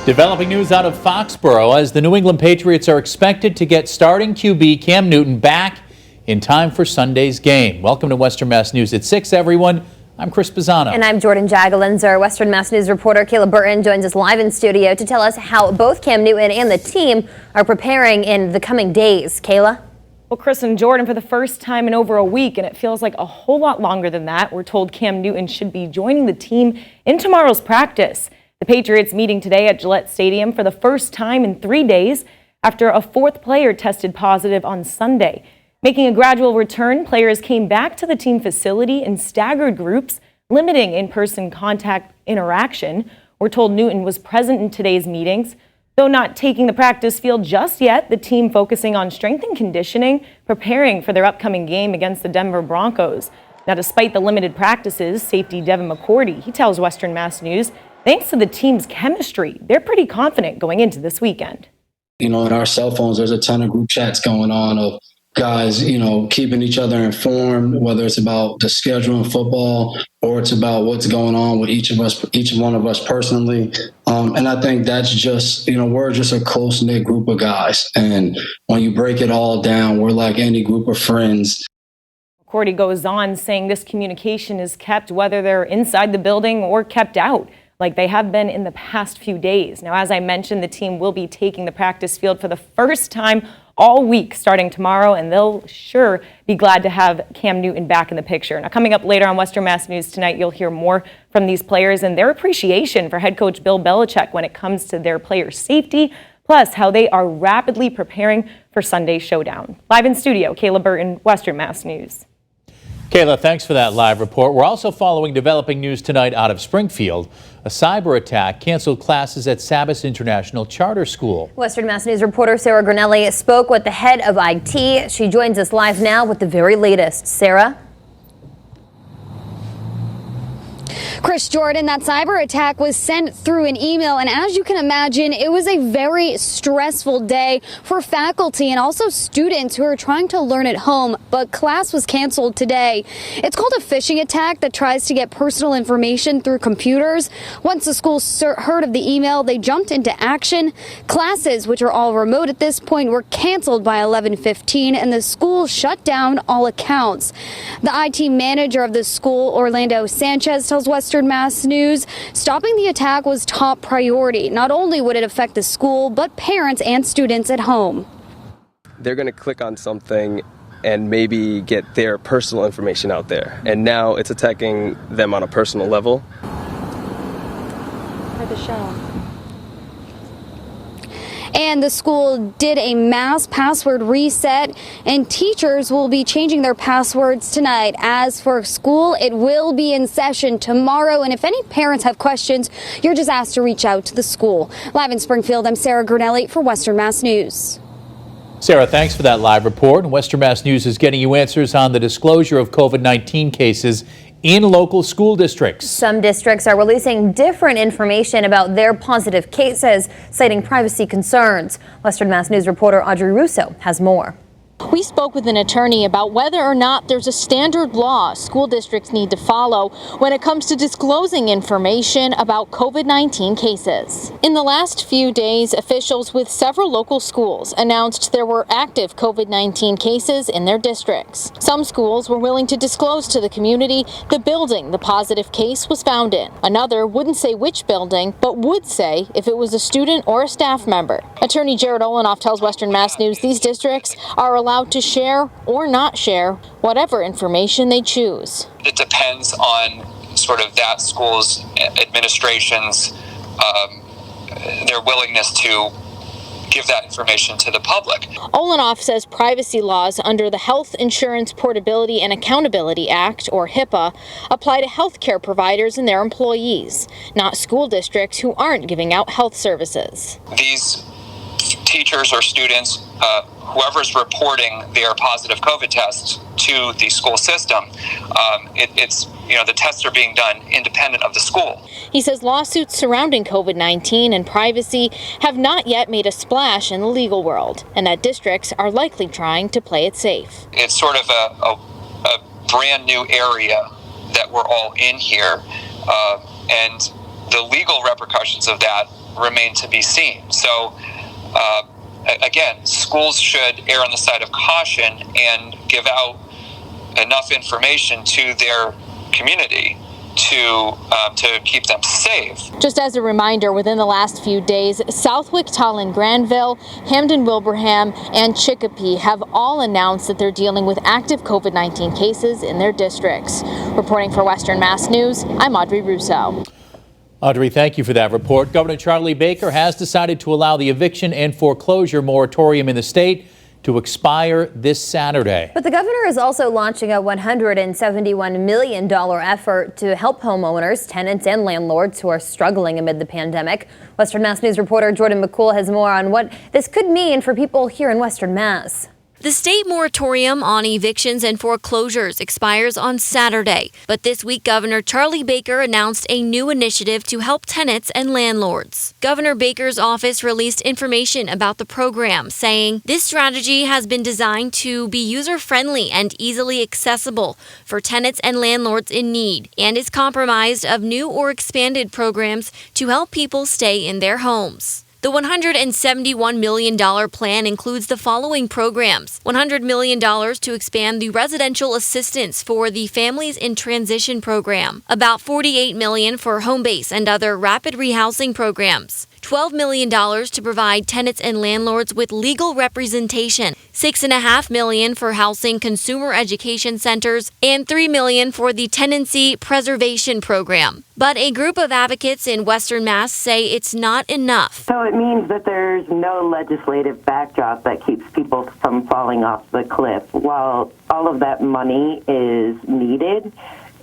Developing news out of Foxborough as the New England Patriots are expected to get starting QB Cam Newton back in time for Sunday's game. Welcome to Western Mass News at 6, everyone. I'm Chris Pisano. And I'm Jordyn Jagalinz. Our Western Mass News reporter Kayla Burton joins us live in studio to tell us how both Cam Newton and the team are preparing in the coming days. Kayla? Well, Chris and Jordyn, for the first time in over a week, and it feels like a whole lot longer than that, we're told Cam Newton should be joining the team in tomorrow's practice. The Patriots meeting today at Gillette Stadium for the first time in 3 days after a fourth player tested positive on Sunday. Making a gradual return, players came back to the team facility in staggered groups, limiting in-person contact interaction. We're told Newton was present in today's meetings. Though not taking the practice field just yet, the team focusing on strength and conditioning, preparing for their upcoming game against the Denver Broncos. Now, despite the limited practices, safety Devin McCourty, he tells Western Mass News, thanks to the team's chemistry, they're pretty confident going into this weekend. In our cell phones, there's a ton of group chats going on of guys, keeping each other informed, whether it's about the schedule in football or it's about what's going on with each one of us personally. And I think that's just, we're just a close-knit group of guys. And when you break it all down, we're like any group of friends. McCourty goes on saying this communication is kept whether they're inside the building or kept out, like they have been in the past few days. Now, as I mentioned, the team will be taking the practice field for the first time all week starting tomorrow, and they'll sure be glad to have Cam Newton back in the picture. Now, coming up later on Western Mass News tonight, you'll hear more from these players and their appreciation for head coach Bill Belichick when it comes to their players' safety, plus how they are rapidly preparing for Sunday's showdown. Live in studio, Kayla Burton, Western Mass News. Kayla, thanks for that live report. We're also following developing news tonight out of Springfield. A cyber attack canceled classes at Sabas International Charter School. Western Mass News reporter Sarah Granelli spoke with the head of IT. She joins us live now with the very latest. Sarah? Chris, Jordyn, that cyber attack was sent through an email, and as you can imagine, it was a very stressful day for faculty and also students who are trying to learn at home, but class was canceled today. It's called a phishing attack that tries to get personal information through computers. Once the school heard of the email, they jumped into action. Classes, which are all remote at this point, were canceled by 11:15, and the school shut down all accounts. The IT manager of the school, Orlando Sanchez, tells Western Mass News stopping the attack was top priority. Not only would it affect the school, but parents and students at home. They're going to click on something and maybe get their personal information out there. And now it's attacking them on a personal level. For the show. And the school did a mass password reset, and teachers will be changing their passwords tonight. As for school, it will be in session tomorrow, and if any parents have questions, you're just asked to reach out to the school. Live in Springfield, I'm Sarah Granelli for Western Mass News. Sarah, thanks for that live report. Western Mass News is getting you answers on the disclosure of COVID-19 cases in local school districts. Some districts are releasing different information about their positive cases, citing privacy concerns. Western Mass News reporter Audrey Russo has more. We spoke with an attorney about whether or not there's a standard law school districts need to follow when it comes to disclosing information about COVID-19 cases. In the last few days, officials with several local schools announced there were active COVID-19 cases in their districts. Some schools were willing to disclose to the community the building the positive case was found in. Another wouldn't say which building, but would say if it was a student or a staff member. Attorney Jared Olenoff tells Western Mass News these districts are allowed to share or not share whatever information they choose. It depends on sort of that school's administration's their willingness to give that information to the public. Olenoff says privacy laws under the Health Insurance Portability and Accountability Act, or HIPAA, apply to healthcare providers and their employees, not school districts who aren't giving out health services. These teachers or students, whoever's reporting their positive COVID tests to the school system, it's the tests are being done independent of the school. He says lawsuits surrounding COVID-19 and privacy have not yet made a splash in the legal world, and that districts are likely trying to play it safe. It's sort of a brand new area that we're all in here, and the legal repercussions of that remain to be seen. So, again, schools should err on the side of caution and give out enough information to their community to keep them safe. Just as a reminder, within the last few days, Southwick, Tallinn, Granville, Hamden, Wilbraham, and Chicopee have all announced that they're dealing with active COVID-19 cases in their districts. Reporting for Western Mass News, I'm Audrey Russo. Audrey, thank you for that report. Governor Charlie Baker has decided to allow the eviction and foreclosure moratorium in the state to expire this Saturday. But the governor is also launching a $171 million effort to help homeowners, tenants, and landlords who are struggling amid the pandemic. Western Mass News reporter Jordyn McCool has more on what this could mean for people here in Western Mass. The state moratorium on evictions and foreclosures expires on Saturday, but this week Governor Charlie Baker announced a new initiative to help tenants and landlords. Governor Baker's office released information about the program, saying this strategy has been designed to be user-friendly and easily accessible for tenants and landlords in need, and is comprised of new or expanded programs to help people stay in their homes. The $171 million plan includes the following programs: $100 million to expand the residential assistance for the Families in Transition program, about $48 million for Homebase and other rapid rehousing programs, $12 million to provide tenants and landlords with legal representation, $6.5 million for housing consumer education centers, and $3 million for the Tenancy Preservation Program. But a group of advocates in Western Mass say it's not enough. So it means that there's no legislative backdrop that keeps people from falling off the cliff. While all of that money is needed,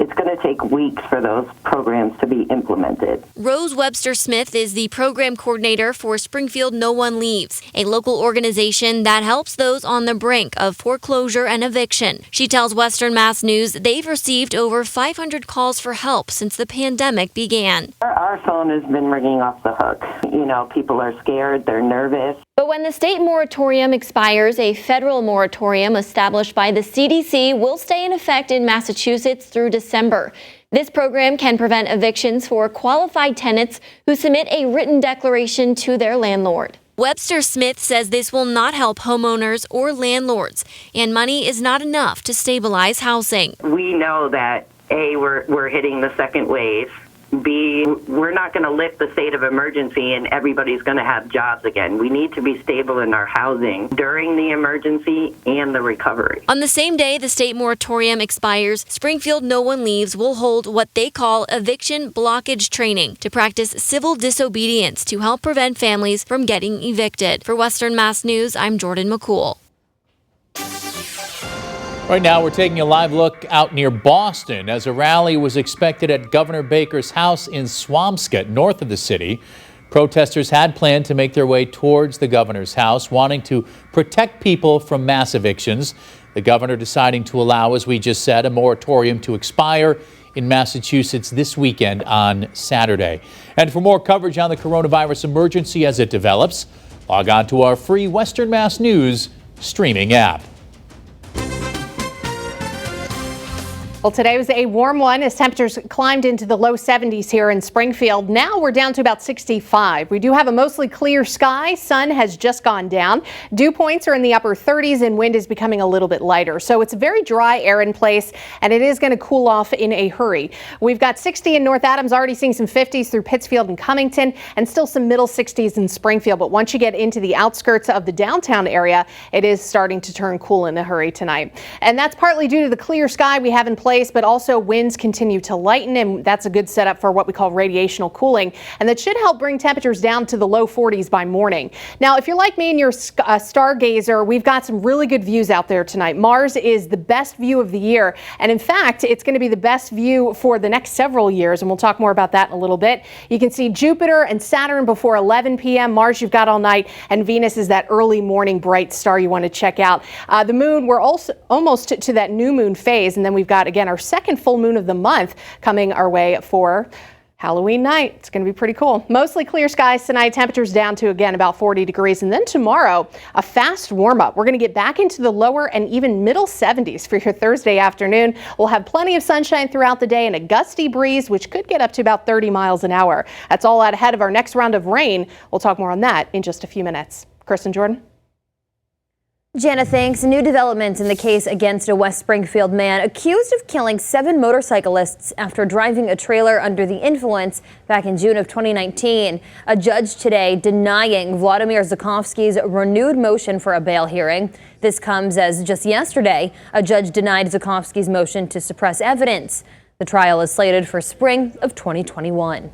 it's going to take weeks for those programs to be implemented. Rose Webster Smith is the program coordinator for Springfield No One Leaves, a local organization that helps those on the brink of foreclosure and eviction. She tells Western Mass News they've received over 500 calls for help since the pandemic began. Our phone has been ringing off the hook. You know, people are scared, they're nervous. But when the state moratorium expires, a federal moratorium established by the CDC will stay in effect in Massachusetts through December. This program can prevent evictions for qualified tenants who submit a written declaration to their landlord. Webster Smith says this will not help homeowners or landlords, and money is not enough to stabilize housing. We know that, A, we're hitting the second wave. B, we're not going to lift the state of emergency and everybody's going to have jobs again. We need to be stable in our housing during the emergency and the recovery. On the same day the state moratorium expires, Springfield No One Leaves will hold what they call eviction blockage training to practice civil disobedience to help prevent families from getting evicted. For Western Mass News, I'm Jordyn McCool. Right now, we're taking a live look out near Boston as a rally was expected at Governor Baker's house in Swampscott, north of the city. Protesters had planned to make their way towards the governor's house, wanting to protect people from mass evictions. The governor deciding to allow, as we just said, a moratorium to expire in Massachusetts this weekend on Saturday. And for more coverage on the coronavirus emergency as it develops, log on to our free Western Mass News streaming app. Well, today was a warm one as temperatures climbed into the low 70s here in Springfield. Now we're down to about 65. We do have a mostly clear sky. Sun has just gone down. Dew points are in the upper 30s and wind is becoming a little bit lighter. So it's very dry air in place and it is going to cool off in a hurry. We've got 60 in North Adams, already seeing some 50s through Pittsfield and Cummington, and still some middle 60s in Springfield. But once you get into the outskirts of the downtown area, it is starting to turn cool in a hurry tonight. And that's partly due to the clear sky we have in place, but also winds continue to lighten, and that's a good setup for what we call radiational cooling, and that should help bring temperatures down to the low 40s by morning. Now, if you're like me and you're a stargazer, we've got some really good views out there tonight. Mars is the best view of the year, and in fact, it's going to be the best view for the next several years, and we'll talk more about that in a little bit. You can see Jupiter and Saturn before 11 p.m. Mars you've got all night, and Venus is that early morning bright star you want to check out. The moon, we're also almost to that new moon phase, and then we've got, again, our second full moon of the month coming our way for Halloween night. It's going to be pretty cool. Mostly clear skies tonight. Temperatures down to, again, about 40 degrees. And then tomorrow, a fast warm up. We're going to get back into the lower and even middle 70s for your Thursday afternoon. We'll have plenty of sunshine throughout the day and a gusty breeze, which could get up to about 30 miles an hour. That's all out ahead of our next round of rain. We'll talk more on that in just a few minutes. Chris and Jordyn. Jana, thanks. New developments in the case against a West Springfield man accused of killing 7 motorcyclists after driving a trailer under the influence back in June of 2019. A judge today denying Vladimir Zukovsky's renewed motion for a bail hearing. This comes as just yesterday, a judge denied Zukovsky's motion to suppress evidence. The trial is slated for spring of 2021.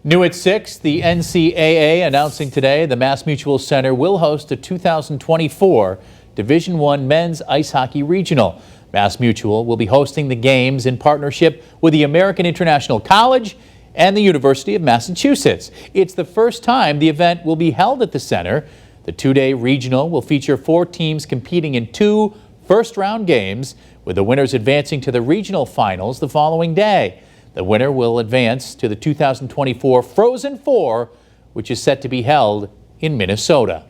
New at 6, the NCAA announcing today the MassMutual Center will host a 2024 Division I Men's Ice Hockey Regional. MassMutual will be hosting the games in partnership with the American International College and the University of Massachusetts. It's the first time the event will be held at the center. The 2-day regional will feature 4 teams competing in 2 first-round games, with the winners advancing to the regional finals the following day. The winner will advance to the 2024 Frozen Four, which is set to be held in Minnesota.